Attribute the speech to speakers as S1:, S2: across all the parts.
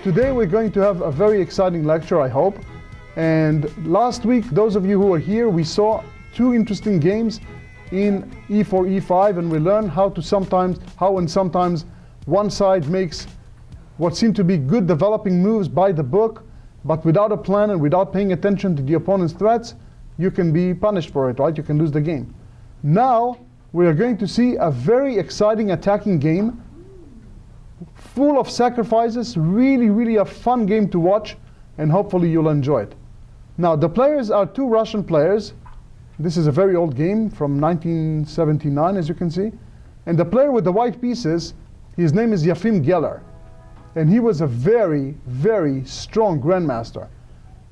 S1: today we're going to have a very exciting lecture, I hope. And last week, those of you who were here, we saw two interesting games in E4, E5, and we learned how sometimes one side makes what seem to be good developing moves by the book, but without a plan and without paying attention to the opponent's threats, you can be punished for it, right? You can lose the game. Now, we are going to see a very exciting attacking game, full of sacrifices, really a fun game to watch, and hopefully you'll enjoy it. Now, the players are two Russian players. This is a very old game from 1979, as you can see. And the player with the white pieces, his name is Efim Geller. And he was a very strong grandmaster.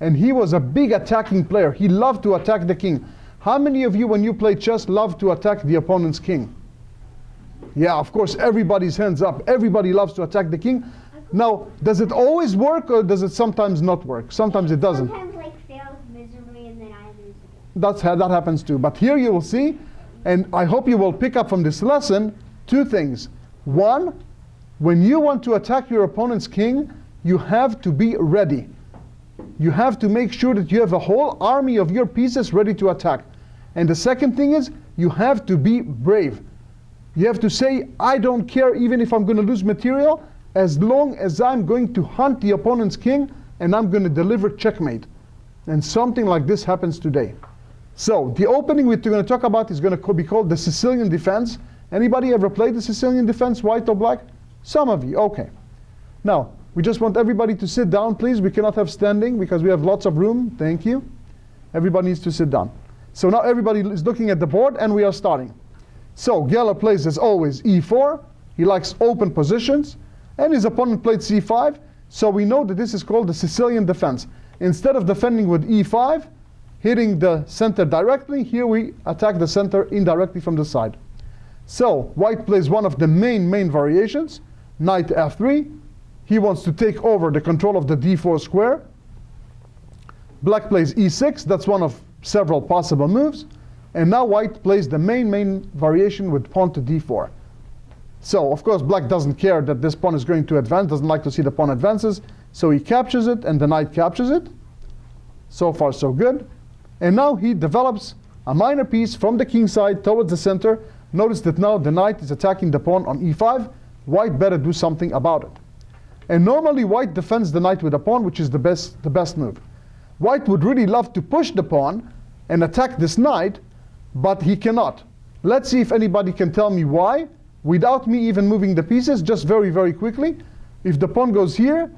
S1: And he was a big attacking player. He loved to attack the king. How many of you, when you play chess, love to attack the opponent's king? Yeah, of course, everybody's hands up. Everybody loves to attack the king. Now, does it always work, or does it sometimes not work? Sometimes it doesn't.
S2: Sometimes fails miserably and then I lose again.
S1: That happens too. But here you will see, and I hope you will pick up from this lesson, two things. One, when you want to attack your opponent's king, you have to be ready. You have to make sure that you have a whole army of your pieces ready to attack. And the second thing is, you have to be brave. You have to say, I don't care even if I'm going to lose material, as long as I'm going to hunt the opponent's king and I'm going to deliver checkmate. And something like this happens today. So the opening we're going to talk about is going to be called the Sicilian Defense. Anybody ever played the Sicilian Defense, white or black? Some of you, okay. Now, we just want everybody to sit down, please. We cannot have standing because we have lots of room. Thank you. Everybody needs to sit down. So now everybody is looking at the board and we are starting. So Geller plays as always E4. He likes open positions. And his opponent played C5. So we know that this is called the Sicilian Defense. Instead of defending with E5, hitting the center directly, here we attack the center indirectly from the side. So white plays one of the main variations, knight F3. He wants to take over the control of the D4 square. Black plays E6. That's one of several possible moves. And now white plays the main variation with pawn to D4. So, of course, black doesn't care that this pawn is going to advance, doesn't like to see the pawn advances. So he captures it, and the knight captures it. So far, so good. And now he develops a minor piece from the king side towards the center. Notice that now the knight is attacking the pawn on E5. White better do something about it. And normally, white defends the knight with a pawn, which is the best move. White would really love to push the pawn and attack this knight, but he cannot. Let's see if anybody can tell me why, without me even moving the pieces, just very quickly. If the pawn goes here,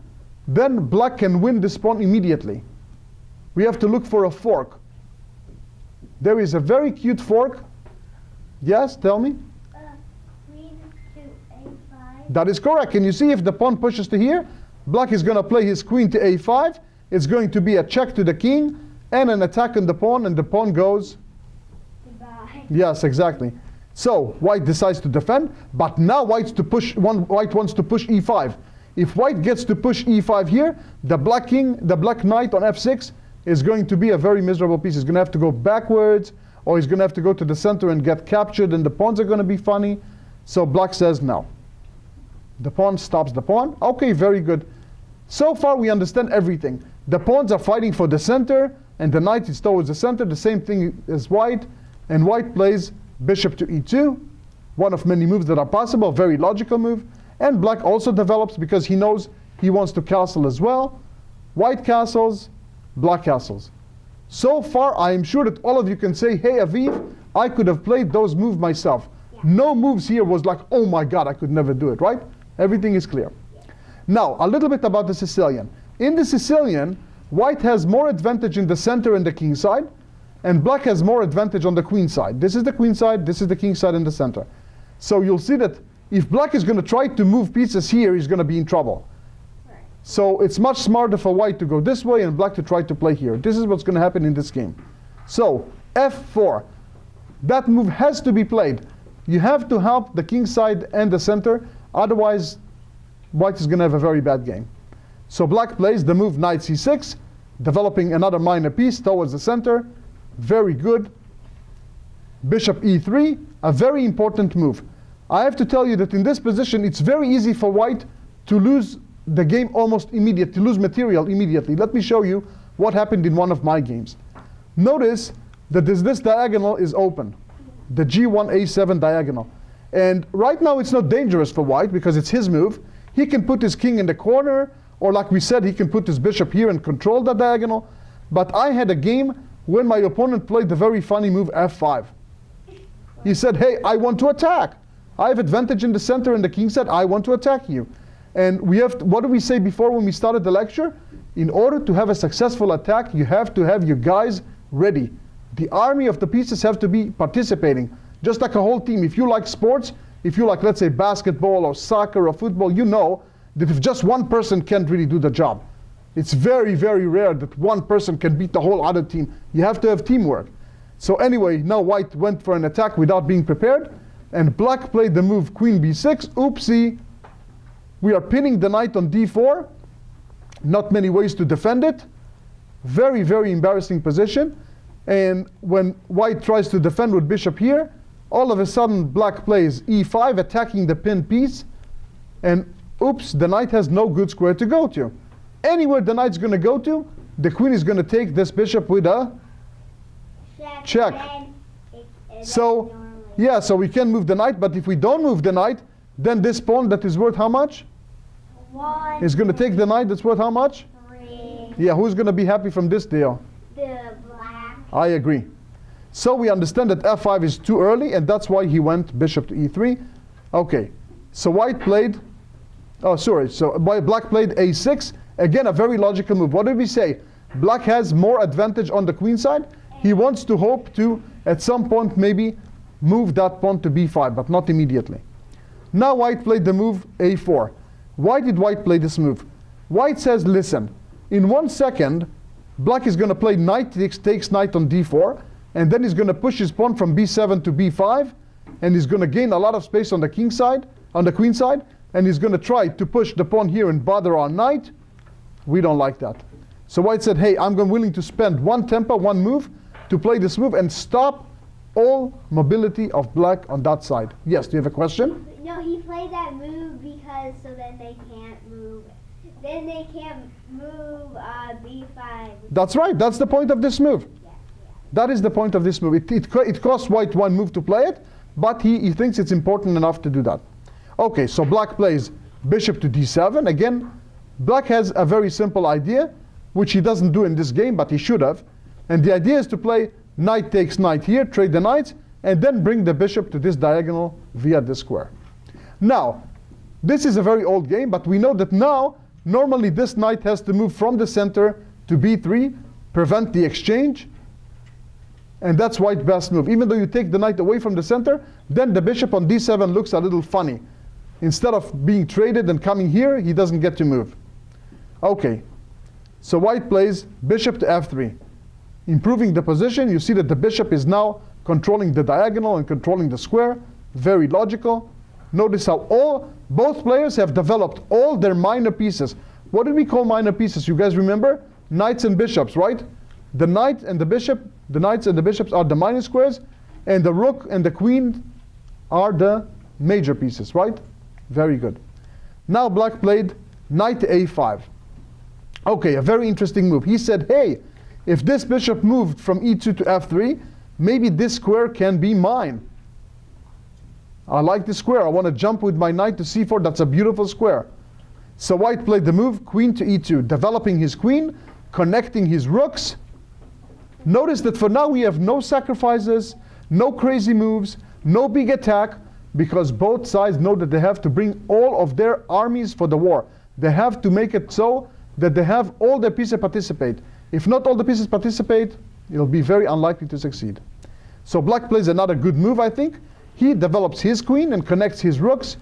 S1: then black can win this pawn immediately. We have to look for a fork. There is a very cute fork. Yes, tell me.
S2: Queen to A5.
S1: That is correct. Can you see if the pawn pushes to here, black is going to play his queen to A5. It's going to be a check to the king and an attack on the pawn, and the pawn goes.
S2: Goodbye.
S1: Yes, exactly. So white decides to defend, but now white wants to push E5. If white gets to push E5 here, the black knight on F6 is going to be a very miserable piece. He's going to have to go backwards, or he's going to have to go to the center and get captured, and the pawns are going to be funny. So black says no. The pawn stops the pawn. Okay, very good. So far we understand everything. The pawns are fighting for the center, and the knight is towards the center, the same thing as white. And white plays bishop to E2, one of many moves that are possible, very logical move. And black also develops because he knows he wants to castle as well. White castles, black castles. So far, I am sure that all of you can say, hey, Aviv, I could have played those moves myself. Yeah. No moves here was like, oh my God, I could never do it, right? Everything is clear. Yeah. Now, a little bit about the Sicilian. In the Sicilian, white has more advantage in the center and the king side, and black has more advantage on the queen side. This is the queen side, this is the king side in the center. So you'll see that if black is going to try to move pieces here, he's going to be in trouble. Right. So it's much smarter for white to go this way and black to try to play here. This is what's going to happen in this game. So F4, that move has to be played. You have to help the king side and the center, otherwise white is going to have a very bad game. So black plays the move knight C6, developing another minor piece towards the center. Very good. Bishop E3, a very important move. I have to tell you that in this position, it's very easy for white to lose the game almost immediately, to lose material immediately. Let me show you what happened in one of my games. Notice that this diagonal is open, the G1A7 diagonal. And right now it's not dangerous for white because it's his move. He can put his king in the corner, or like we said, he can put his bishop here and control the diagonal. But I had a game when my opponent played the very funny move F5. He said, hey, I want to attack. I have advantage in the center, and the king said, I want to attack you. And we have to, what did we say before when we started the lecture? In order to have a successful attack, you have to have your guys ready. The army of the pieces have to be participating, just like a whole team. If you like sports, if you like, let's say, basketball or soccer or football, you know that if just one person can't really do the job. It's very, very rare that one person can beat the whole other team. You have to have teamwork. So anyway, now white went for an attack without being prepared, and black played the move queen b6. Oopsie. We are pinning the knight on d4. Not many ways to defend it. Very, very embarrassing position. And when white tries to defend with bishop here, all of a sudden black plays e5, attacking the pinned piece. And oops, the knight has no good square to go to. Anywhere the knight's going to go to, the queen is going to take this bishop with a check. So, yeah, so we can move the knight, but if we don't move the knight, then this pawn that is worth how much?
S2: 1
S1: is going to take the knight that's worth how much?
S2: 3.
S1: Yeah, who's going to be happy from this deal?
S2: The black.
S1: I agree. So we understand that f5 is too early, and that's why he went bishop to e3. Okay, so white played, so black played a6. Again, a very logical move. What did we say? Black has more advantage on the queen side. He wants to hope to, at some point, maybe move that pawn to b5, but not immediately. Now white played the move a4. Why did white play this move? White says, listen, in 1 second, black is going to play knight takes knight on d4, and then he's going to push his pawn from b7 to b5, and he's going to gain a lot of space on the king side, on the queen side, and he's going to try to push the pawn here and bother our knight. We don't like that. So white said, hey, I'm willing to spend one tempo, one move, to play this move and stop all mobility of black on that side. Yes, do you have a question?
S2: No, he played that move because so then they can't move. Then they can't move b5.
S1: That's right. That's the point of this move.
S2: Yeah.
S1: That is the point of this move. It costs white one move to play it, but he thinks it's important enough to do that. Okay, so black plays bishop to d7. Again, black has a very simple idea, which he doesn't do in this game, but he should have. And the idea is to play knight takes knight here, trade the knights, and then bring the bishop to this diagonal via this square. Now, this is a very old game, but we know that now, normally this knight has to move from the center to b3, prevent the exchange, and that's white's best move. Even though you take the knight away from the center, then the bishop on d7 looks a little funny. Instead of being traded and coming here, he doesn't get to move. Okay, so white plays bishop to f3. Improving the position, you see that the bishop is now controlling the diagonal and controlling the square. Very logical. Notice how both players have developed all their minor pieces. What did we call minor pieces? You guys remember? Knights and bishops, right? The knights and the bishops are the minor squares, and the rook and the queen are the major pieces, right? Very good. Now black played knight to a5. Okay, a very interesting move. He said, hey, if this bishop moved from e2 to f3, maybe this square can be mine. I like this square. I want to jump with my knight to c4. That's a beautiful square. So white played the move queen to e2, developing his queen, connecting his rooks. Notice that for now we have no sacrifices, no crazy moves, no big attack, because both sides know that they have to bring all of their armies for the war. They have to make it so that they have all their pieces participate. If not all the pieces participate, it'll be very unlikely to succeed. So black plays another good move, I think. He develops his queen and connects his rooks.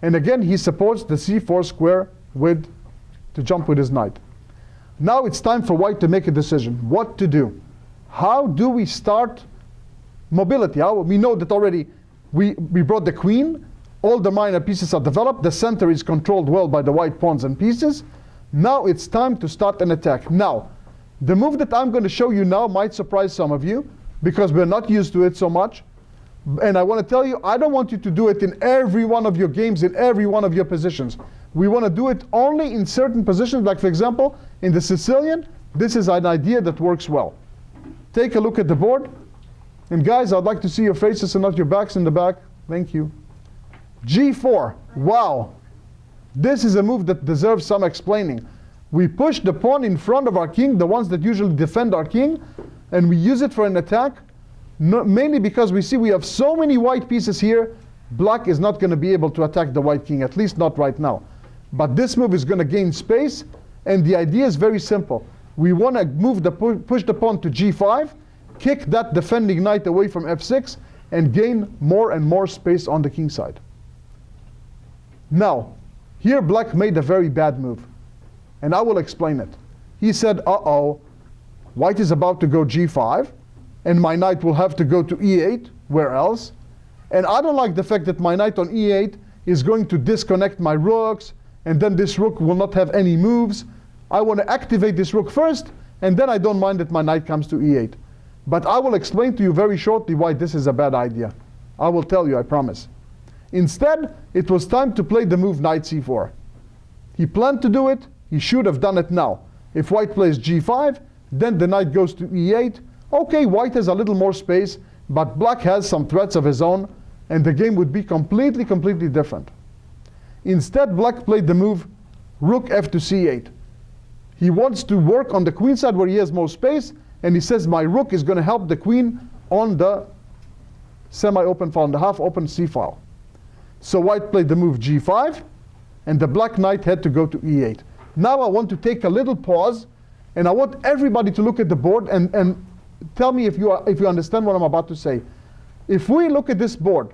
S1: And again, he supports the c4 square to jump with his knight. Now it's time for white to make a decision. What to do? How do we start mobility? We know that already we brought the queen. All the minor pieces are developed. The center is controlled well by the white pawns and pieces. Now it's time to start an attack. Now, the move that I'm going to show you now might surprise some of you because we're not used to it so much. And I want to tell you, I don't want you to do it in every one of your games, in every one of your positions. We want to do it only in certain positions, like for example, in the Sicilian, this is an idea that works well. Take a look at the board. And guys, I'd like to see your faces and not your backs in the back. Thank you. G4. Wow. This is a move that deserves some explaining. We push the pawn in front of our king, the ones that usually defend our king, and we use it for an attack, mainly because we see we have so many white pieces here, black is not going to be able to attack the white king, at least not right now. But this move is going to gain space, and the idea is very simple. We want to move push the pawn to G5, kick that defending knight away from F6, and gain more and more space on the king side. Now, here black made a very bad move, and I will explain it. He said, uh-oh, white is about to go G5, and my knight will have to go to E8, where else? And I don't like the fact that my knight on E8 is going to disconnect my rooks, and then this rook will not have any moves. I want to activate this rook first, and then I don't mind that my knight comes to E8. But I will explain to you very shortly why this is a bad idea. I will tell you, I promise. Instead, it was time to play the move knight C4. He planned to do it, he should have done it now. If white plays G5, then the knight goes to E8. Okay, white has a little more space, but black has some threats of his own, and the game would be completely different. Instead, black played the move rook F to C8. He wants to work on the queen side where he has more space, and he says my rook is going to help the queen on the semi-open file, on the half-open C file. So white played the move G5, and the black knight had to go to E8. Now I want to take a little pause, and I want everybody to look at the board and tell me if you understand what I'm about to say. If we look at this board,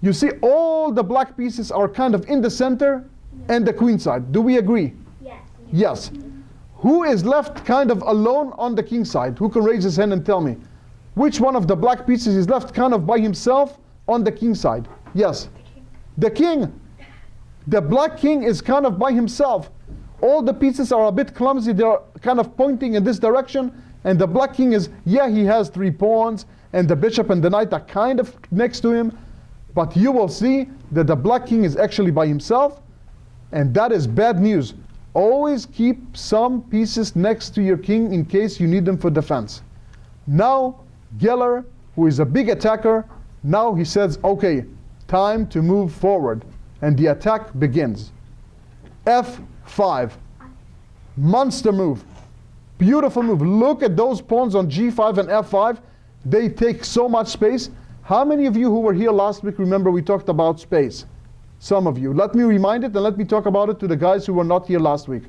S1: you see all the black pieces are kind of in the center and the queen side. Do we agree?
S2: Yes.
S1: Yes. Who is left kind of alone on the king side? Who can raise his hand and tell me? Which one of the black pieces is left kind of by himself on the king side? Yes. The king. The black king is kind of by himself. All the pieces are a bit clumsy. They're kind of pointing in this direction. And the black king is, yeah, he has 3 pawns, and the bishop and the knight are kind of next to him. But you will see that the black king is actually by himself, and that is bad news. Always keep some pieces next to your king in case you need them for defense. Now, Geller, who is a big attacker, now he says, okay, time to move forward. And the attack begins. F5. Monster move. Beautiful move. Look at those pawns on G5 and F5. They take so much space. How many of you who were here last week remember we talked about space? Some of you. Let me remind it and let me talk about it to the guys who were not here last week.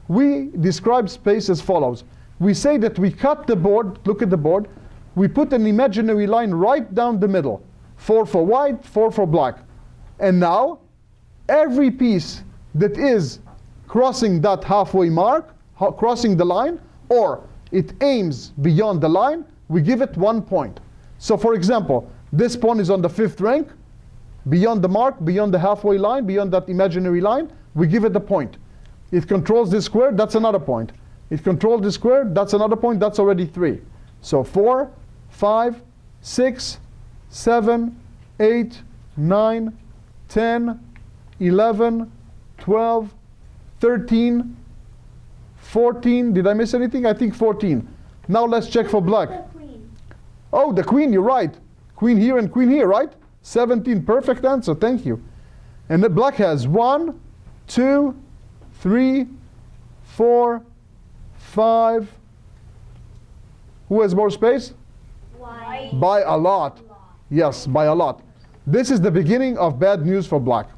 S1: We describe space as follows. We say that we cut the board, look at the board, we put an imaginary line right down the middle. 4 for white, 4 for black. And now, every piece that is crossing that halfway mark, crossing the line, or it aims beyond the line, we give it 1 point. So for example, this pawn is on the 5th rank, beyond the mark, beyond the halfway line, beyond that imaginary line, we give it a point. It controls this square, that's another point. It controls this square, that's another point, that's already 3. So 4, 5, 6, 7, 8, 9, 10, 11, 12, 13, 14. Did I miss anything? I think 14. Now let's check for black.
S2: The queen.
S1: Oh, the queen, you're right. Queen here and queen here, right? 17, perfect answer, thank you. And the black has 1, 2, 3, 4, 5. Who has more space?
S2: White.
S1: By a lot. Yes, by a lot. This is the beginning of bad news for black.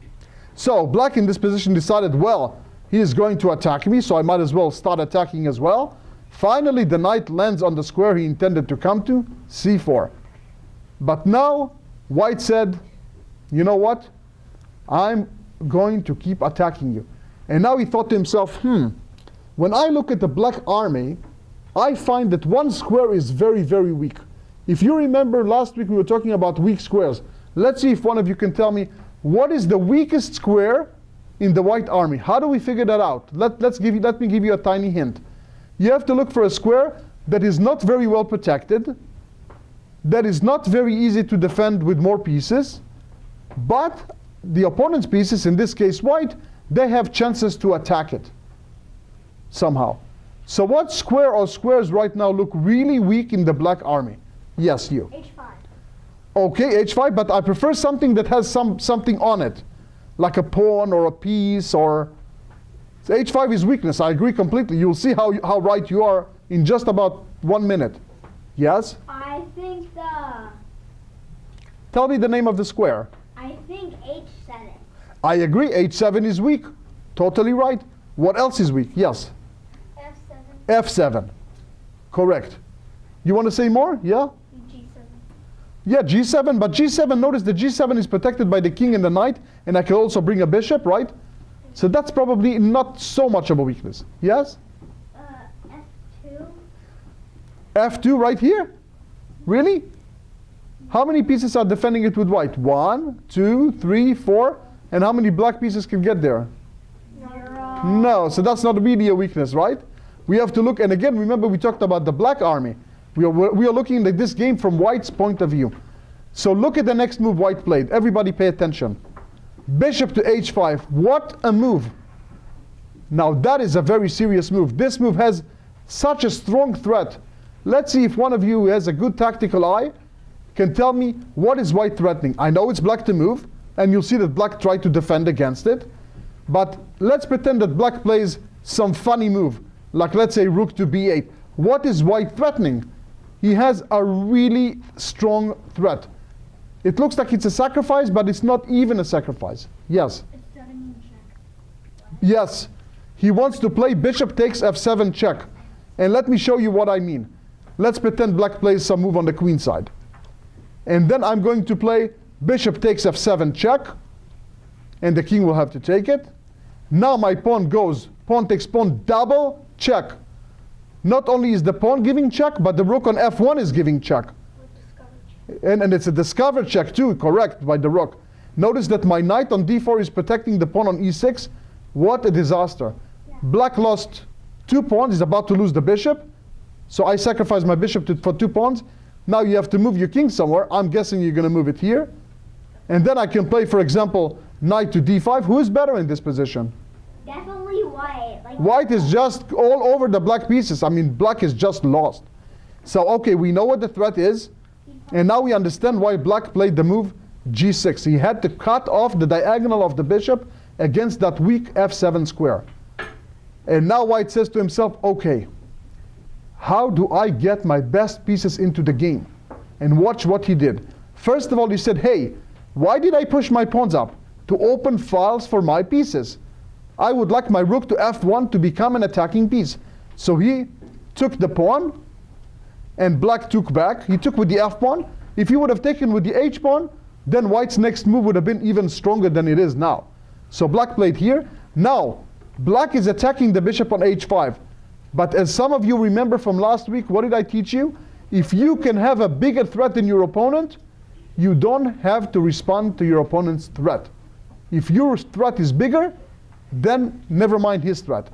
S1: So black in this position decided, well, he is going to attack me, so I might as well start attacking as well. Finally, the knight lands on the square he intended to come to, C4. But now, white said, you know what? I'm going to keep attacking you. And now he thought to himself, when I look at the black army, I find that one square is very, very weak. If you remember last week we were talking about weak squares. Let's see if one of you can tell me what is the weakest square in the white army. How do we figure that out? Let me give you a tiny hint. You have to look for a square that is not very well protected, that is not very easy to defend with more pieces, but the opponent's pieces, in this case white, they have chances to attack it somehow. So what square or squares right now look really weak in the black army? Yes, you.
S2: H5.
S1: Okay, H5, but I prefer something that has something on it, like a pawn or a piece, or so H5 is weakness. I agree completely. You'll see how right you are in just about 1 minute. Yes?
S2: I think
S1: Tell me the name of the square.
S2: I think H7.
S1: I agree, H7 is weak. Totally right. What else is weak? Yes?
S2: F7.
S1: F7. Correct. You want to say more? Yeah?
S2: G7.
S1: Yeah, G7, but G7, notice the G7 is protected by the king and the knight, and I can also bring a bishop, right? So that's probably not so much of a weakness. Yes?
S2: F2.
S1: F2 right here? Really? How many pieces are defending it with white? 1, 2, 3, 4. And how many black pieces can get there?
S2: 0.
S1: No, so that's not really a weakness, right? We have to look, and again, remember we talked about the black army. We are looking at this game from white's point of view. So look at the next move white played. Everybody pay attention. Bishop to H5. What a move. Now that is a very serious move. This move has such a strong threat. Let's see if one of you who has a good tactical eye can tell me what is white threatening. I know it's black to move, and you'll see that black tried to defend against it. But let's pretend that black plays some funny move, like let's say rook to b8. What is white threatening? He has a really strong threat. It looks like it's a sacrifice, but it's not even a sacrifice. Yes?
S2: It's threatening check.
S1: Yes. He wants to play bishop takes f7 check. And let me show you what I mean. Let's pretend black plays some move on the queen side. And then I'm going to play bishop takes f7 check. And the king will have to take it. Now my pawn goes, pawn takes pawn, double check. Not only is the pawn giving check, but the rook on f1 is giving check. And it's a discovered check too, correct, by the rook. Notice that my knight on d4 is protecting the pawn on e6. What a disaster.
S2: Yeah.
S1: Black lost 2 pawns, is about to lose the bishop. So I sacrifice my bishop for 2 pawns. Now you have to move your king somewhere. I'm guessing you're going to move it here. And then I can play, for example, knight to d5. Who is better in this position?
S2: Definitely white. Like
S1: White is just all over the black pieces. I mean, black is just lost. So, okay, we know what the threat is. And now we understand why black played the move g6. He had to cut off the diagonal of the bishop against that weak f7 square. And now white says to himself, okay, how do I get my best pieces into the game? And watch what he did. First of all, he said, hey, why did I push my pawns up? To open files for my pieces. I would like my rook to f1 to become an attacking piece. So he took the pawn, and black took back. He took with the f pawn. If he would have taken with the h pawn, then white's next move would have been even stronger than it is now. So black played here. Now, black is attacking the bishop on h5. But as some of you remember from last week, what did I teach you? If you can have a bigger threat than your opponent, you don't have to respond to your opponent's threat. If your threat is bigger, then never mind his threat.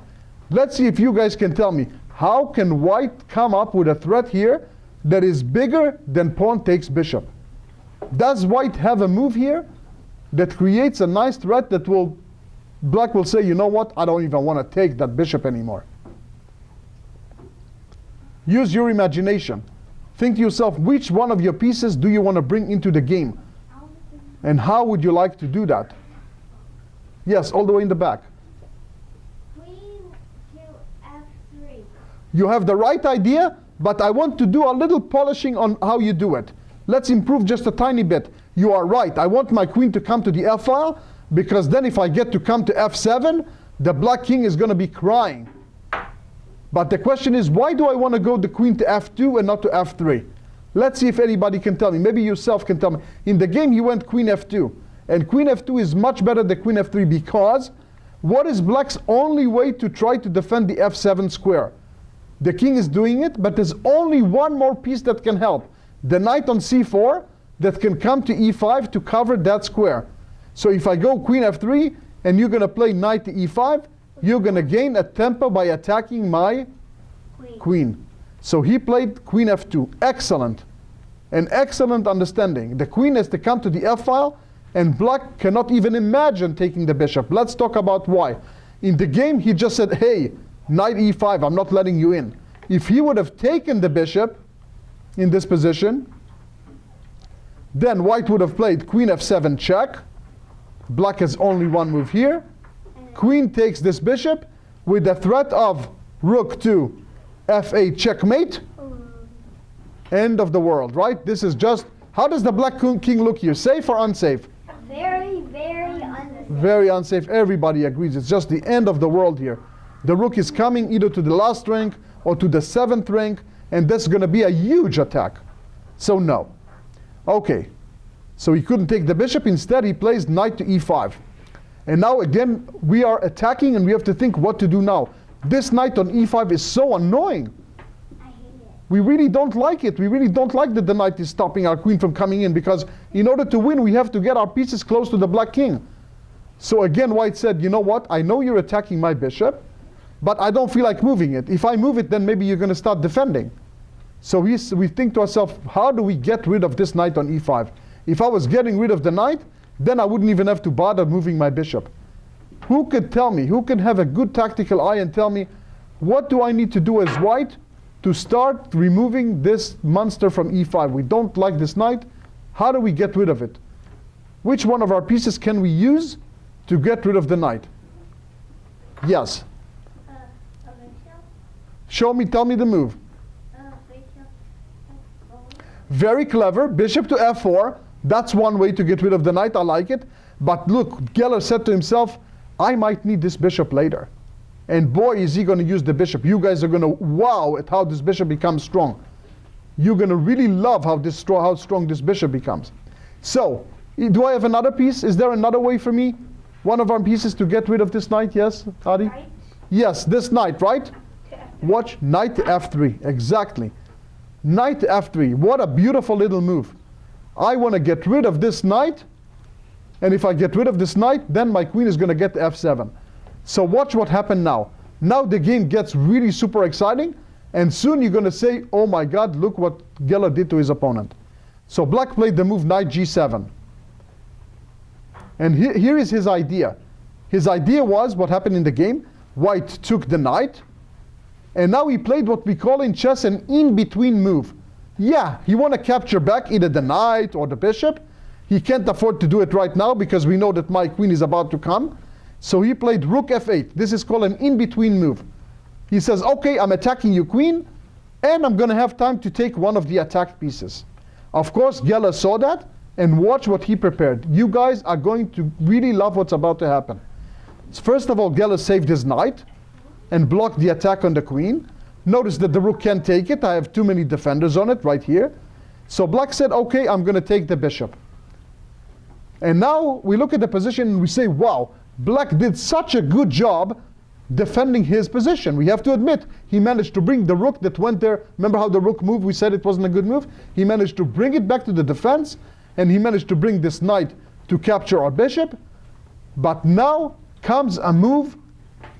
S1: Let's see if you guys can tell me, how can white come up with a threat here that is bigger than pawn takes bishop? Does white have a move here that creates a nice threat that black will say, you know what, I don't even want to take that bishop anymore. Use your imagination. Think to yourself, which one of your pieces do you want to bring into the game? And how would you like to do that? Yes, all the way in the back.
S2: queen to f3.
S1: You have the right idea, but I want to do a little polishing on how you do it. Let's improve just a tiny bit. You are right. I want my queen to come to the f file, because then if I get to come to f7, the black king is going to be crying. But the question is, why do I want to go the queen to f2 and not to f3? Let's see if anybody can tell me. Maybe yourself can tell me. In the game, he went queen f2. And queen f2 is much better than queen f3 because what is black's only way to try to defend the f7 square? The king is doing it, but there's only one more piece that can help. The knight on c4 that can come to e5 to cover that square. So if I go queen f3 and you're going to play knight to e5, you're going to gain a tempo by attacking my queen. So he played queen f2. Excellent. An excellent understanding. The queen has to come to the f file, And black cannot even imagine taking the bishop. Let's talk about why. In the game, he just said, hey, knight e5, I'm not letting you in. If he would have taken the bishop in this position, then white would have played queen f7 check. Black has only one move here. Queen takes this bishop with the threat of rook to f8 checkmate. End of the world, right? This is just, how does the black king look here? Safe or unsafe?
S2: Very, very unsafe.
S1: Very unsafe. Everybody agrees. It's just the end of the world here. The rook is coming either to the last rank or to the 7th rank, and that's going to be a huge attack. So no. Okay. So he couldn't take the bishop. Instead, he plays knight to e5. And now again, we are attacking, and we have to think what to do now. This knight on e5 is so annoying. We really don't like it. We really don't like that the knight is stopping our queen from coming in, because in order to win, we have to get our pieces close to the black king. So again, white said, you know what? I know you're attacking my bishop, but I don't feel like moving it. If I move it, then maybe you're going to start defending. So we think to ourselves, how do we get rid of this knight on e5? If I was getting rid of the knight, then I wouldn't even have to bother moving my bishop. Who could tell me? Who can have a good tactical eye and tell me, what do I need to do as white to start removing this monster from e5? We don't like this knight. How do we get rid of it? Which one of our pieces can we use to get rid of the knight? Yes. Show me, tell me the move. Very clever. Bishop to f4. That's one way to get rid of the knight. I like it. But look, Geller said to himself, I might need this bishop later. And boy, is he going to use the bishop. You guys are going to wow at how this bishop becomes strong. You're going to really love how strong this bishop becomes. So, do I have another piece? Is there another way for me? One of our pieces to get rid of this knight? Yes, Adi?
S2: Right.
S1: Yes, this knight, right? Watch, knight to f3. Exactly. Knight to f3. What a beautiful little move. I want to get rid of this knight. And if I get rid of this knight, then my queen is going to get to f7. So watch what happened now. Now the game gets really super exciting, and soon you're going to say, oh my God, look what Geller did to his opponent. So black played the move knight g7. And here is his idea. His idea was what happened in the game. White took the knight, and now he played what we call in chess an in-between move. Yeah, he want to capture back either the knight or the bishop. He can't afford to do it right now because we know that my queen is about to come. So he played rook f8. This is called an in-between move. He says, okay, I'm attacking you queen, and I'm going to have time to take one of the attacked pieces. Of course, Geller saw that, and watch what he prepared. You guys are going to really love what's about to happen. First of all, Geller saved his knight and blocked the attack on the queen. Notice that the rook can't take it. I have too many defenders on it right here. So black said, okay, I'm going to take the bishop. And now we look at the position and we say, wow, black did such a good job defending his position. We have to admit, he managed to bring the rook that went there. Remember how the rook moved? We said it wasn't a good move. He managed to bring it back to the defense, and he managed to bring this knight to capture our bishop. But now comes a move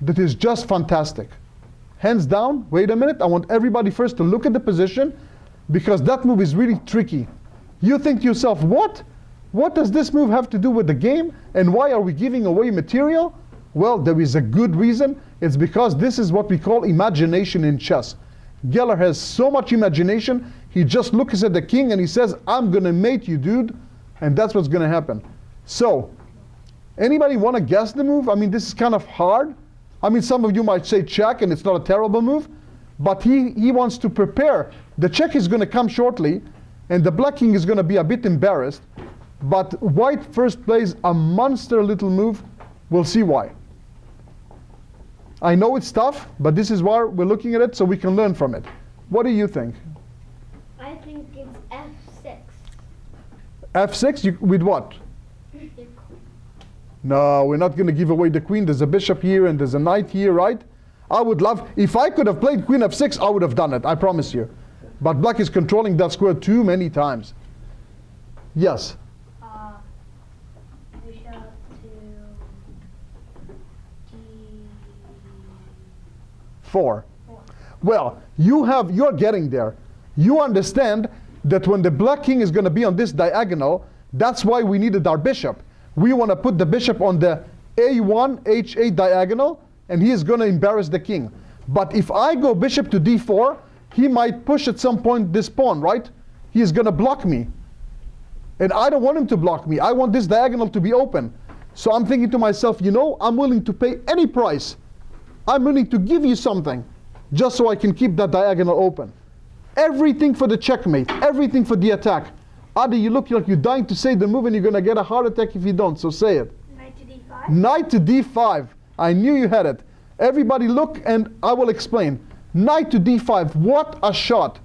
S1: that is just fantastic. Hands down, wait a minute, I want everybody first to look at the position, because that move is really tricky. You think to yourself, what? What does this move have to do with the game? And why are we giving away material? Well, there is a good reason. It's because this is what we call imagination in chess. Geller has so much imagination, he just looks at the king and he says, I'm going to mate you, dude. And that's what's going to happen. So, anybody want to guess the move? I mean, this is kind of hard. I mean, some of you might say check, and it's not a terrible move. But he wants to prepare. The check is going to come shortly, and the black king is going to be a bit embarrassed. But white first plays a monster little move. We'll see why. I know it's tough, but this is why we're looking at it, so we can learn from it. What do you think?
S2: I think it's f6.
S1: f6? With what? No, we're not going to give away the queen. There's a bishop here and there's a knight here, right? I would love, if I could have played queen f6, I would have done it, I promise you. But black is controlling that square too many times. Yes?
S2: Bishop to
S1: d4. Well, you're getting there. You understand that when the black king is going to be on this diagonal, that's why we needed our bishop. We want to put the bishop on the A1, H8 diagonal, and he is going to embarrass the king. But if I go bishop to D4, he might push at some point this pawn, right? He is going to block me. And I don't want him to block me. I want this diagonal to be open. So I'm thinking to myself, you know, I'm willing to pay any price. I'm willing to give you something just so I can keep that diagonal open. Everything for the checkmate, everything for the attack. Adi, you look like you're dying to say the move and you're going to get a heart attack if you don't, so say it.
S2: Knight to D5.
S1: Knight to D5. I knew you had it. Everybody look and I will explain. Knight to D5, what a shot.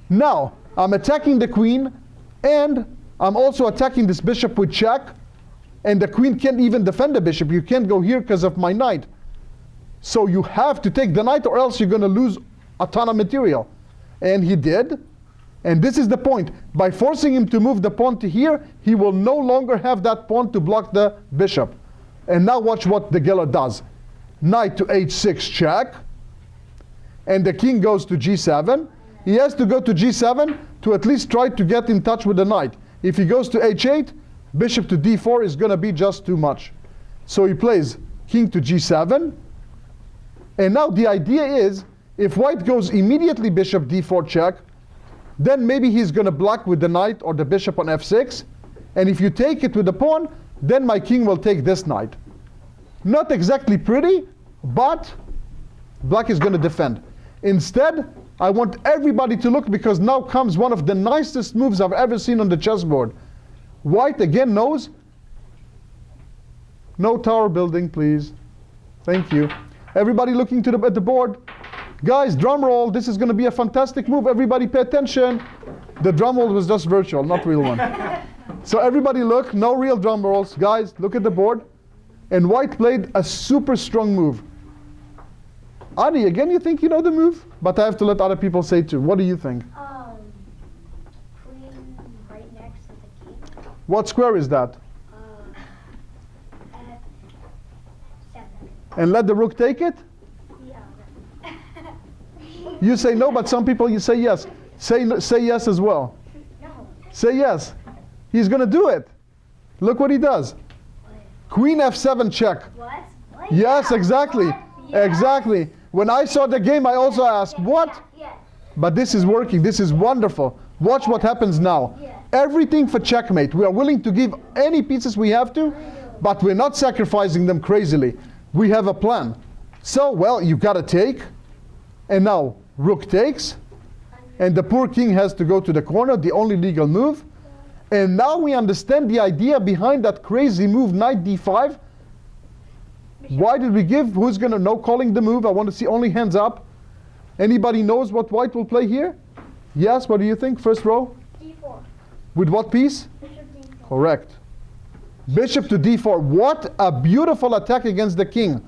S1: Now, I'm attacking the queen and I'm also attacking this bishop with check, and the queen can't even defend the bishop. You can't go here because of my knight. So you have to take the knight or else you're going to lose a ton of material. And he did. And this is the point. By forcing him to move the pawn to here, he will no longer have that pawn to block the bishop. And now watch what the Geller does. Knight to H6 check. And the king goes to G7. He has to go to G7 to at least try to get in touch with the knight. If he goes to H8, bishop to D4 is going to be just too much. So he plays king to G7. And now the idea is, if white goes immediately bishop D4 check, then maybe he's going to block with the knight or the bishop on F6. And if you take it with the pawn, then my king will take this knight. Not exactly pretty, but black is going to defend. Instead, I want everybody to look, because now comes one of the nicest moves I've ever seen on the chessboard. White again knows. No tower building, please. Thank you. Everybody looking to at the board. Guys, drum roll. This is going to be a fantastic move. Everybody pay attention. The drum roll was just virtual, not real one. So everybody look. No real drum rolls. Guys, look at the board. And white played a super strong move. Adi, again, you think you know the move? But I have to let other people say too. What do you think?
S2: Queen right next to the king.
S1: What square is that?
S2: F7.
S1: And let the rook take it?
S2: Yeah.
S1: You say no, but some people you say yes. Say yes as well.
S2: No.
S1: Say yes. He's going to do it. Look what he does. Queen F7 check.
S2: What?
S1: Yes, exactly.
S2: Yeah.
S1: Exactly. When I saw the game, I also asked, what?
S2: Yeah.
S1: But this is working. This is wonderful. Watch what happens now.
S2: Yeah.
S1: Everything for checkmate. We are willing to give any pieces we have to, but we're not sacrificing them crazily. We have a plan. So, well, you got to take. And now, rook takes. And the poor king has to go to the corner, the only legal move. And now we understand the idea behind that crazy move, knight d5. Why did we give? Who's going to know calling the move? I want to see only hands up. Anybody knows what white will play here? Yes, what do you think? First row?
S2: D4.
S1: With what piece?
S2: Bishop D4.
S1: Correct. Bishop to d4. What a beautiful attack against the king.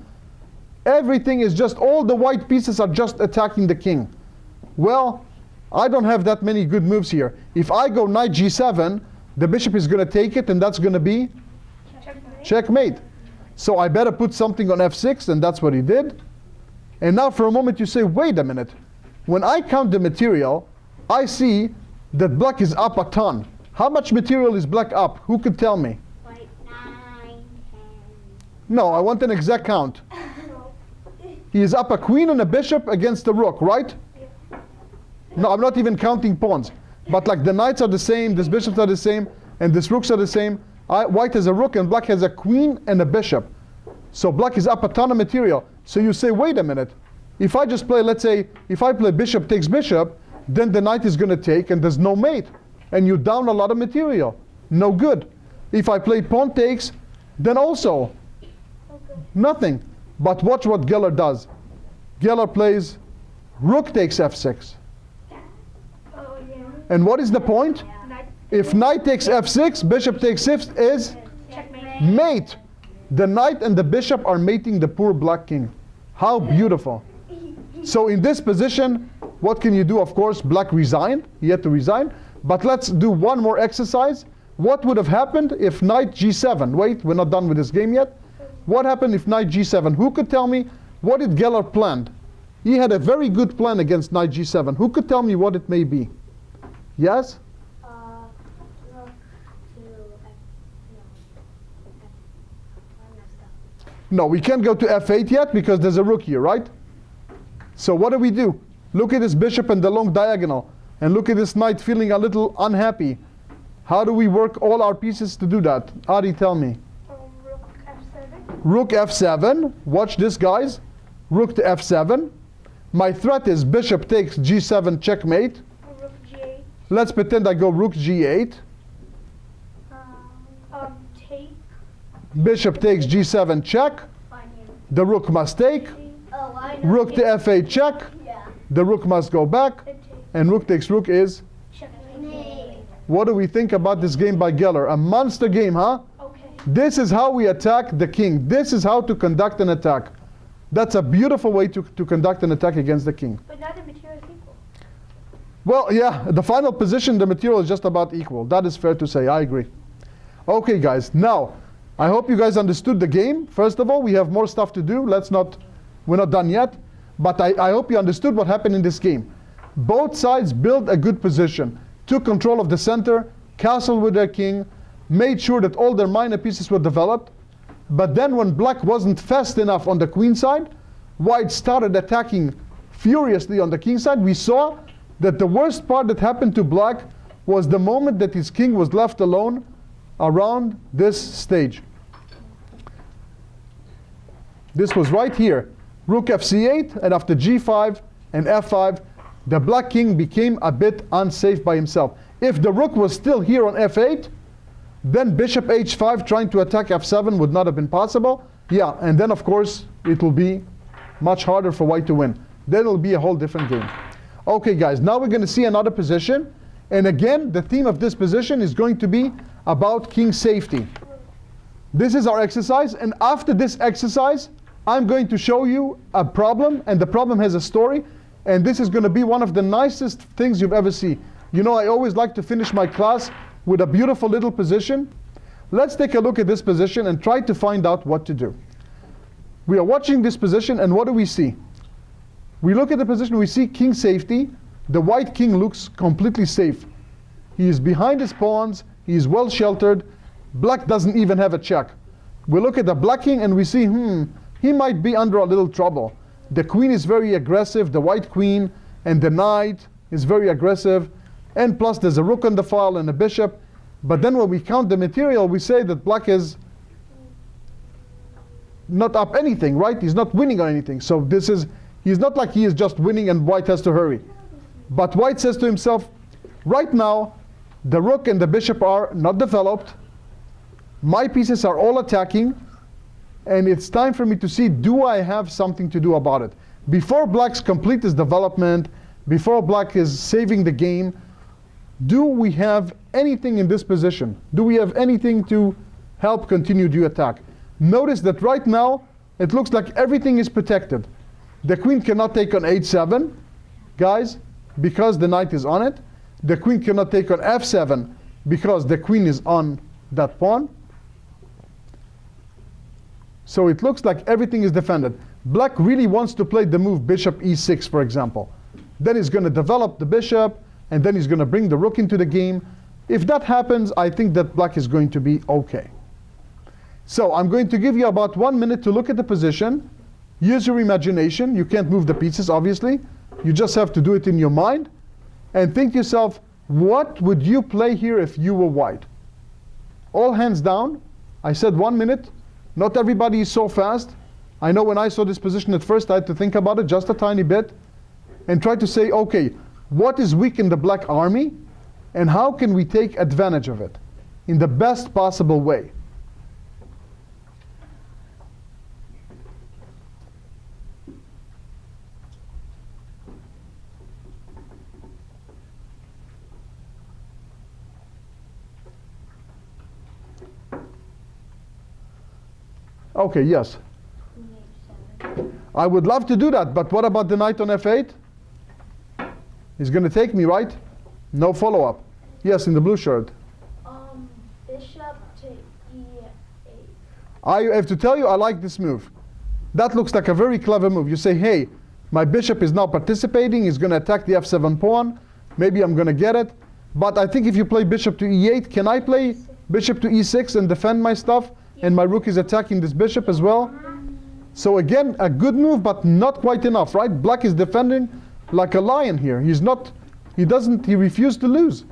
S1: Everything is just, all the white pieces are just attacking the king. Well, I don't have that many good moves here. If I go knight g7, the bishop is going to take it, and that's going to be
S2: Checkmate.
S1: checkmate. So I better put something on f6, and that's what he did. And now for a moment you say, wait a minute. When I count the material, I see that black is up a ton. How much material is black up? Who could tell me?
S2: White 9, 10.
S1: No, I want an exact count. He is up a queen and a bishop against the rook, right? No, I'm not even counting pawns. But like the knights are the same, these bishops are the same, and these rooks are the same. White has a rook and black has a queen and a bishop. So black is up a ton of material. So you say, wait a minute. If I just play, let's say, if I play bishop takes bishop, then the knight is going to take and there's no mate. And you down a lot of material. No good. If I play pawn takes, then also nothing. But watch what Geller does. Geller plays rook takes f6.
S2: Oh, yeah.
S1: And what is the point? If knight takes f6, bishop takes 6 is
S2: Checkmate.
S1: mate. The knight and the bishop are mating the poor black king. How beautiful. So in this position, what can you do? Of course, black resigned. He had to resign. But let's do one more exercise. What would have happened if knight g7? Wait, we're not done with this game yet. What happened if knight g7? Who could tell me what did Geller planned? He had a very good plan against knight g7. Who could tell me what it may be? Yes?
S2: Rook to
S1: No, we can't go to f8 yet because there's a rook here, right? So what do? Look at this bishop and the long diagonal. And look at this knight feeling a little unhappy. How do we work all our pieces to do that? Adi, tell me.
S2: Rook f7.
S1: Rook f7. Watch this, guys. Rook to f7. My threat is bishop takes g7 checkmate.
S2: Rook g8.
S1: Let's pretend I go rook g8.
S2: Take.
S1: Bishop takes g7 check. The rook must take.
S2: Oh, I know.
S1: Rook to f8 check.
S2: Yeah.
S1: The rook must go back. And rook takes rook is?
S2: Checkmate.
S1: What do we think about this game by Geller? A monster game, huh?
S2: Okay.
S1: This is how we attack the king. This is how to conduct an attack. That's a beautiful way to conduct an attack against the king.
S2: But now the material is equal.
S1: Well, yeah, the final position, the material is just about equal. That is fair to say. I agree. Okay, guys. Now, I hope you guys understood the game. First of all, we have more stuff to do. We're not done yet. But I hope you understood what happened in this game. Both sides built a good position, took control of the center, castled with their king, made sure that all their minor pieces were developed. But then when black wasn't fast enough on the queen side, white started attacking furiously on the king side. We saw that the worst part that happened to black was the moment that his king was left alone around this stage. This was right here. Rook fc8, and after g5 and f5, the black king became a bit unsafe by himself. If the rook was still here on f8, then bishop h5 trying to attack f7 would not have been possible. Yeah, and then of course it will be much harder for white to win. Then it'll be a whole different game. Okay guys, now we're going to see another position. And again, the theme of this position is going to be about king safety. This is our exercise, and after this exercise, I'm going to show you a problem, and the problem has a story. And this is going to be one of the nicest things you've ever seen. You know, I always like to finish my class with a beautiful little position. Let's take a look at this position and try to find out what to do. We are watching this position, and what do we see? We look at the position, we see king safety. The white king looks completely safe. He is behind his pawns, he is well sheltered. Black doesn't even have a check. We look at the black king and we see, he might be under a little trouble. The queen is very aggressive, the white queen, and the knight is very aggressive. And plus there's a rook on the file and a bishop. But then when we count the material, we say that black is not up anything, right? He's not winning on anything. So he's not like he is just winning and white has to hurry. But white says to himself, right now, the rook and the bishop are not developed. My pieces are all attacking. And it's time for me to see, do I have something to do about it? Before black's complete his development, before black is saving the game, do we have anything in this position? Do we have anything to help continue the attack? Notice that right now, it looks like everything is protected. The queen cannot take on h7, guys, because the knight is on it. The queen cannot take on f7, because the queen is on that pawn. So it looks like everything is defended. Black really wants to play the move bishop e6, for example. Then he's going to develop the bishop, and then he's going to bring the rook into the game. If that happens, I think that black is going to be okay. So I'm going to give you about 1 minute to look at the position. Use your imagination. You can't move the pieces, obviously. You just have to do it in your mind. And think to yourself, what would you play here if you were white? All hands down. I said 1 minute. Not everybody is so fast. I know when I saw this position at first, I had to think about it just a tiny bit and try to say, okay, what is weak in the black army and how can we take advantage of it in the best possible way? Okay, yes. I would love to do that, but what about the knight on f8? He's going to take me, right? No follow-up. Yes, in the blue shirt.
S2: Bishop to e8.
S1: I have to tell you, I like this move. That looks like a very clever move. You say, hey, my bishop is now participating. He's going to attack the f7 pawn. Maybe I'm going to get it. But I think if you play bishop to e8, can I play bishop to e6 and defend my stuff? And my rook is attacking this bishop as well? So again, a good move, but not quite enough, right? Black is defending like a lion here. He refused to lose.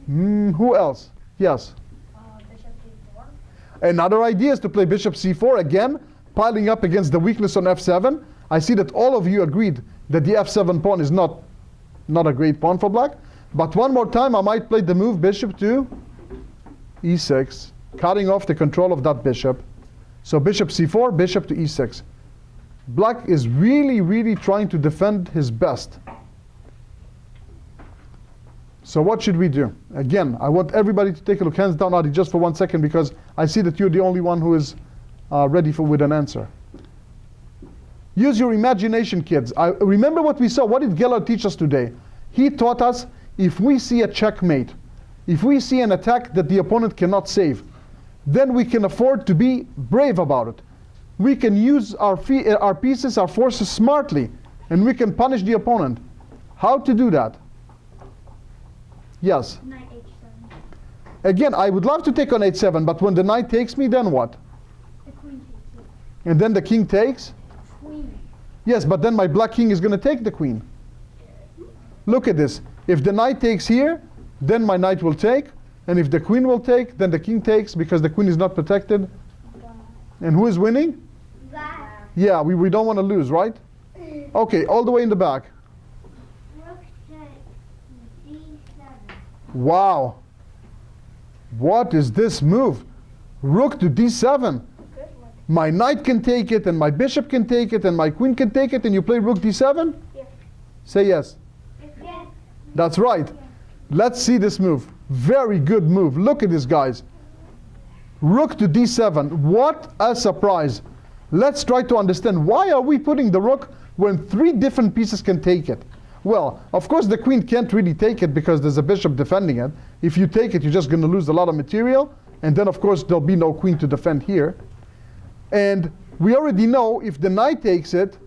S1: Who else? Yes?
S3: Bishop d4.
S1: Another idea is to play bishop c4, again, piling up against the weakness on f7. I see that all of you agreed that the f7 pawn is not a great pawn for black. But one more time, I might play the move bishop to e6, cutting off the control of that bishop. So bishop c4, bishop to e6. Black is really, really trying to defend his best. So what should we do? Again, I want everybody to take a look. Hands down, Adi, just for 1 second, because I see that you're the only one who is ready with an answer. Use your imagination, kids. Remember what we saw. What did Geller teach us today? He taught us if we see a checkmate, if we see an attack that the opponent cannot save, then we can afford to be brave about it. We can use our pieces, our forces smartly, and we can punish the opponent. How to do that? Yes?
S3: Knight h7.
S1: Again, I would love to take on h7, but when the knight takes me, then what?
S3: The queen takes it.
S1: And then the king takes?
S3: Queen.
S1: Yes, but then my black king is going to take the queen. Look at this. If the knight takes here, then my knight will take. And if the queen will take, then the king takes because the queen is not protected. And who is winning?
S2: Black.
S1: Yeah, we don't want to lose, right? Okay, all the way in the back.
S2: Rook to d7.
S1: Wow. What is this move? Rook to d7.
S3: Good one.
S1: My knight can take it, and my bishop can take it, and my queen can take it, and you play rook d7?
S3: Yeah.
S1: Say yes.
S2: Yes.
S1: That's right. Let's see this move. Very good move. Look at this, guys. Rook to d7. What a surprise. Let's try to understand why are we putting the rook when 3 different pieces can take it. Well, of course the queen can't really take it because there's a bishop defending it. If you take it, you're just going to lose a lot of material. And then, of course, there'll be no queen to defend here. And we already know if the knight takes it,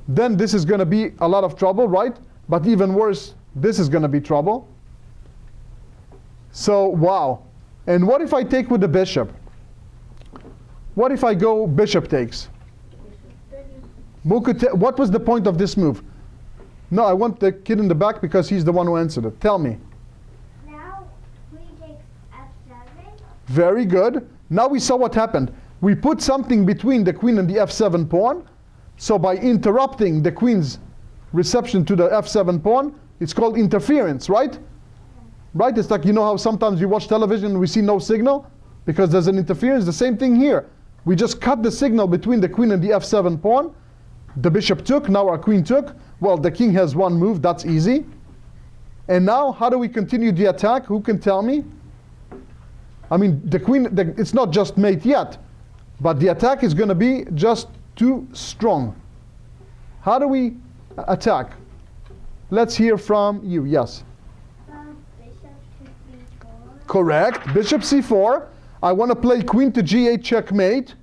S1: then this is going to be a lot of trouble, right? But even worse, this is going to be trouble. So, wow. And what if I take with the bishop? What if I go bishop takes? What was the point of this move? No, I want the kid in the back because he's the one who answered it. Tell me.
S2: Now queen takes f7.
S1: Very good. Now we saw what happened. We put something between the queen and the f7 pawn. So by interrupting the queen's reception to the f7 pawn, it's called interference, right? Right? It's like, you know how sometimes we watch television and we see no signal? Because there's an interference. The same thing here. We just cut the signal between the queen and the f7 pawn. The bishop took, now our queen took. Well, the king has one move, that's easy. And now, how do we continue the attack? Who can tell me? I mean, the queen, it's not just mate yet. But the attack is going to be just too strong. How do we attack? Let's hear from you. Yes?
S2: Bishop to c4.
S1: Correct. Bishop c4. I want to play queen to g8 checkmate.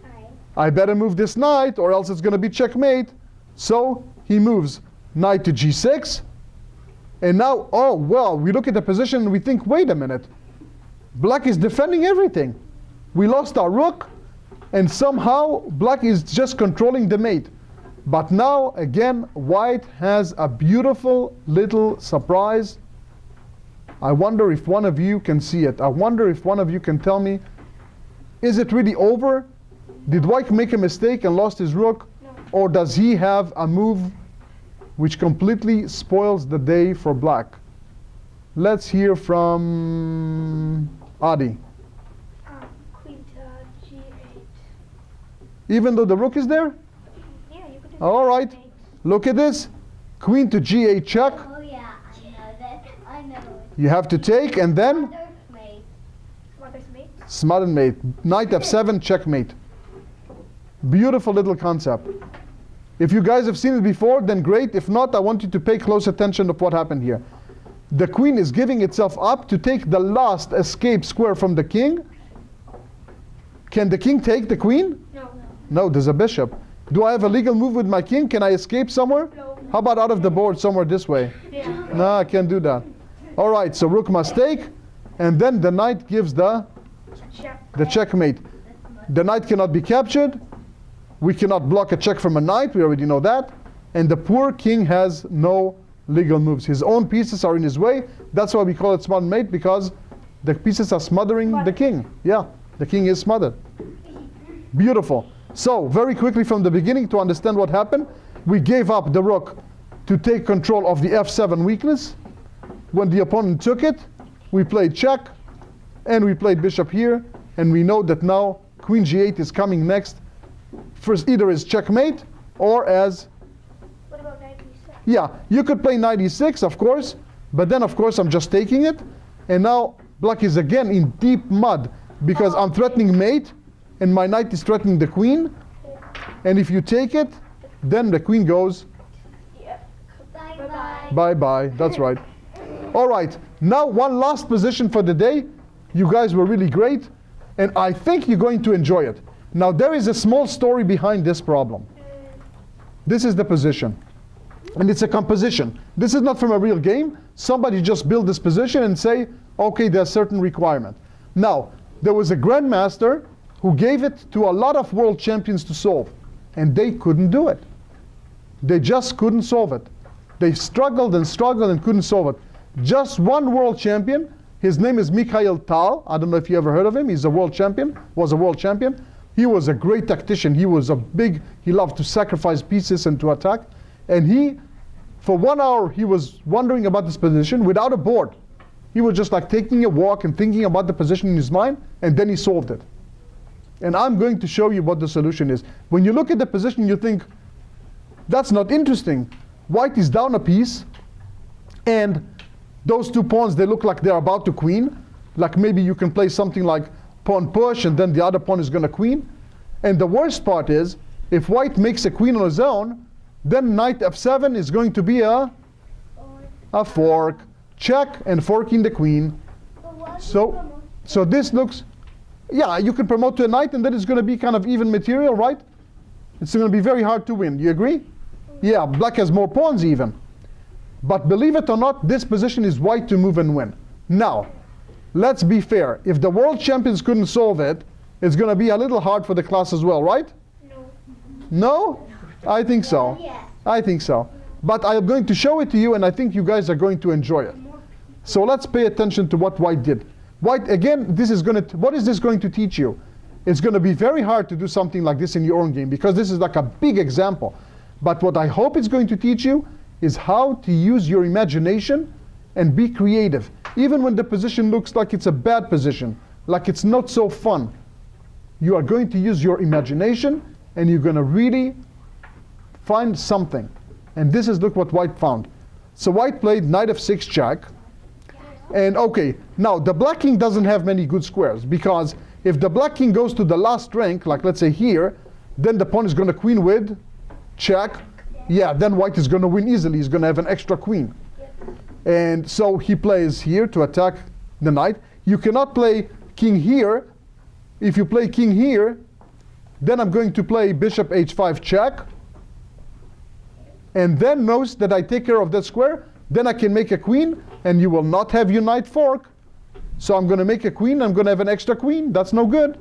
S2: Alright.
S1: I better move this knight or else it's going to be checkmate. So he moves knight to g6. And now, oh, well, we look at the position and we think, wait a minute. Black is defending everything. We lost our rook, and somehow black is just controlling the mate. But now, again, white has a beautiful little surprise. I wonder if one of you can see it. I wonder if one of you can tell me, is it really over? Did white make a mistake and lost his rook?
S3: No.
S1: Or does he have a move which completely spoils the day for black? Let's hear from Adi.
S3: Queen to g8.
S1: Even though the rook is there?
S3: Yeah, you could do
S1: All right.
S3: checkmate.
S1: Look at this. Queen to g8 check.
S2: Oh yeah, I know that. I know it.
S1: You have to take, and then
S2: Mother's mate.
S3: Mother's mate.
S1: smart mate. Knight f7 checkmate. Beautiful little concept. If you guys have seen it before, then great. If not, I want you to pay close attention to what happened here. The queen is giving itself up to take the last escape square from the king. Can the king take the queen?
S3: No.
S1: No, there's a bishop. Do I have a legal move with my king? Can I escape somewhere?
S3: No.
S1: How about out of the board somewhere this way?
S3: Yeah.
S1: No, I can't do that. All right, so rook must take, and then the knight gives the
S3: Check.
S1: checkmate. The knight cannot be captured, We cannot block a check from a knight, we already know that. And the poor king has no legal moves. His own pieces are in his way. That's why we call it smart mate, because the pieces are smothering the king. Yeah, the king is smothered. Beautiful. So, very quickly from the beginning to understand what happened, we gave up the rook to take control of the f7 weakness. When the opponent took it, we played check, and we played bishop here, and we know that now queen g8 is coming next. First, either as checkmate, or as...
S3: What about knight e6?
S1: Yeah, you could play knight e6, of course, but then, of course, I'm just taking it, and now black is again in deep mud, because I'm threatening mate, and my knight is threatening the queen, and if you take it, then the queen goes
S3: Yeah.
S2: Bye-bye.
S1: bye-bye. That's right. All right, now one last position for the day. You guys were really great, and I think you're going to enjoy it. Now, there is a small story behind this problem. This is the position, and it's a composition. This is not from a real game. Somebody just built this position and say, okay, there's certain requirement. Now, there was a grandmaster who gave it to a lot of world champions to solve, and they couldn't do it. They just couldn't solve it. They struggled and struggled and couldn't solve it. Just one world champion, his name is Mikhail Tal. I don't know if you ever heard of him. He's a world champion, was a world champion. He was a great tactician. He loved to sacrifice pieces and to attack. And he, for 1 hour, he was wondering about this position without a board. He was just like taking a walk and thinking about the position in his mind, and then he solved it. And I'm going to show you what the solution is. When you look at the position, you think, that's not interesting. White is down a piece, and those two pawns, they look like they're about to queen. Like maybe you can play something like pawn push, and then the other pawn is going to queen. And the worst part is, if white makes a queen on his own, then knight f7 is going to be a fork. Check and forking the queen. So this looks, yeah, you can promote to a knight, and then it's going to be kind of even material, right? It's going to be very hard to win. Do you agree? Yeah, black has more pawns even. But believe it or not, this position is white to move and win. Now, let's be fair. If the world champions couldn't solve it, it's going to be a little hard for the class as well, right?
S3: No.
S1: No? I think so.
S2: Yes.
S1: I think so. But I'm going to show it to you, and I think you guys are going to enjoy it. So let's pay attention to what white did. White, again, what is this going to teach you? It's going to be very hard to do something like this in your own game, because this is like a big example. But what I hope it's going to teach you is how to use your imagination and be creative. Even when the position looks like it's a bad position, like it's not so fun, you are going to use your imagination, and you're going to really find something. And this is, look what white found. So white played knight f6 check. And okay, now the black king doesn't have many good squares, because if the black king goes to the last rank, like let's say here, then the pawn is going to queen with check. Yeah, then white is going to win easily. He's going to have an extra queen. And so he plays here to attack the knight. You cannot play king here. If you play king here, then I'm going to play bishop h5 check. And then notice that I take care of that square. Then I can make a queen, and you will not have your knight fork. So I'm going to make a queen. I'm going to have an extra queen. That's no good.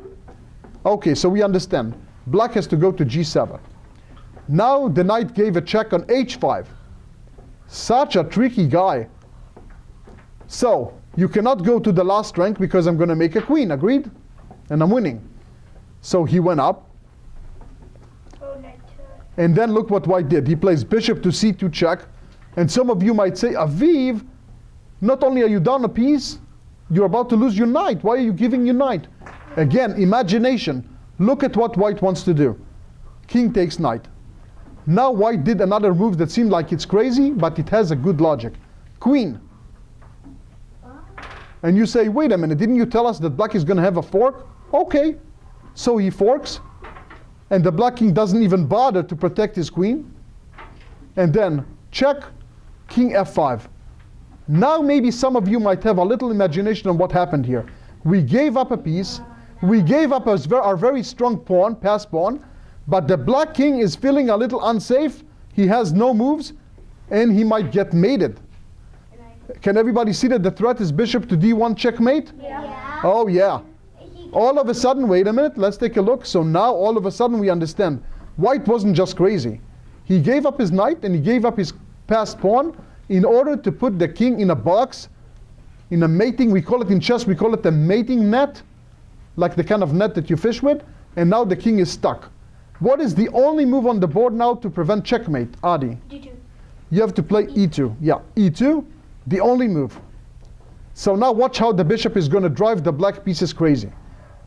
S1: Okay, so we understand. Black has to go to g7. Now the knight gave a check on h5. Such a tricky guy. So you cannot go to the last rank, because I'm going to make a queen. Agreed? And I'm winning. So he went up.
S3: Oh, knight.
S1: And then look what white did. He plays bishop to c2 check. And some of you might say, Aviv, not only are you down a piece, you're about to lose your knight. Why are you giving your knight? Again, imagination. Look at what white wants to do. King takes knight. Now white did another move that seemed like it's crazy, but it has a good logic. Queen. And you say, wait a minute, didn't you tell us that black is going to have a fork? Okay. So he forks, and the black king doesn't even bother to protect his queen. And then check, king f5. Now maybe some of you might have a little imagination on what happened here. We gave up a piece. We gave up our very strong pawn, pass pawn. But the black king is feeling a little unsafe. He has no moves, and he might get mated. Can everybody see that the threat is bishop to d1 checkmate?
S2: Yeah.
S1: Oh yeah. All of a sudden, wait a minute, let's take a look. So now all of a sudden we understand. White wasn't just crazy. He gave up his knight and he gave up his passed pawn in order to put the king in a box, in a mating, we call it in chess, we call it the mating net, like the kind of net that you fish with, and now the king is stuck. What is the only move on the board now to prevent checkmate, Adi?
S3: D2.
S1: You have to play E2. Yeah, E2, the only move. So now watch how the bishop is going to drive the black pieces crazy.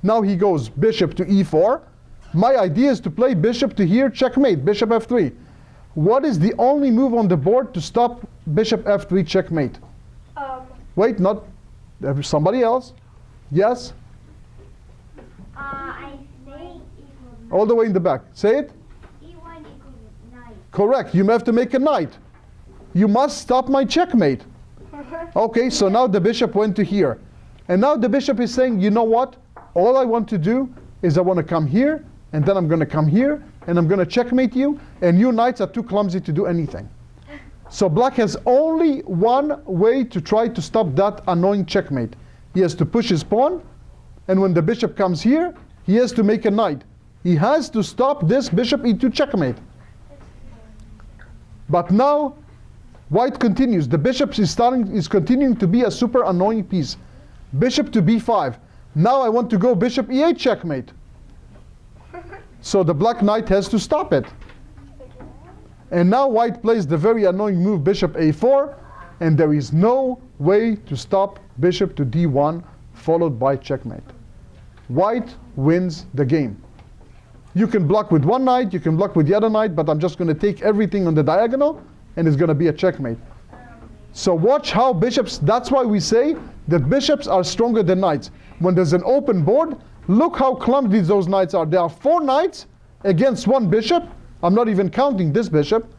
S1: Now he goes bishop to E4. My idea is to play bishop to here, checkmate, bishop F3. What is the only move on the board to stop bishop F3 checkmate? Wait, not somebody else. Yes?
S2: I think
S1: All the way in the back. Say it.
S2: E1 equals knight.
S1: Correct. You have to make a knight. You must stop my checkmate. Okay, so now the bishop went to here. And now the bishop is saying, you know what? All I want to do is I want to come here, and then I'm going to come here, and I'm going to checkmate you, and you knights are too clumsy to do anything. So black has only one way to try to stop that annoying checkmate. He has to push his pawn, and when the bishop comes here, he has to make a knight. He has to stop this bishop E2 checkmate. But now, white continues. The bishop is continuing to be a super annoying piece. Bishop to B5. Now I want to go bishop E8 checkmate. So the black knight has to stop it. And now white plays the very annoying move bishop A4, and there is no way to stop bishop to D1 followed by checkmate. White wins the game. You can block with one knight, you can block with the other knight, but I'm just going to take everything on the diagonal, and it's going to be a checkmate. So watch how bishops, that's why we say that bishops are stronger than knights. When there's an open board, look how clumsy those knights are. There are 4 knights against 1 bishop. I'm not even counting this bishop.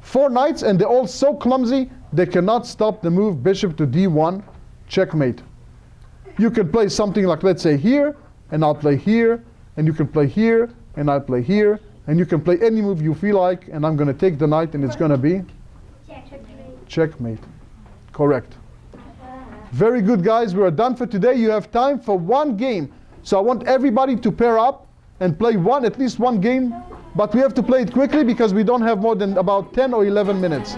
S1: 4 knights, and they're all so clumsy, they cannot stop the move bishop to D1, checkmate. You can play something like, let's say here, and I'll play here, and you can play here, and I'll play here, and you can play any move you feel like, and I'm going to take the knight, and it's going to be checkmate. Correct. Very good, guys. We are done for today. You have time for one game. So I want everybody to pair up and play at least one game. But we have to play it quickly because we don't have more than about 10 or 11 minutes.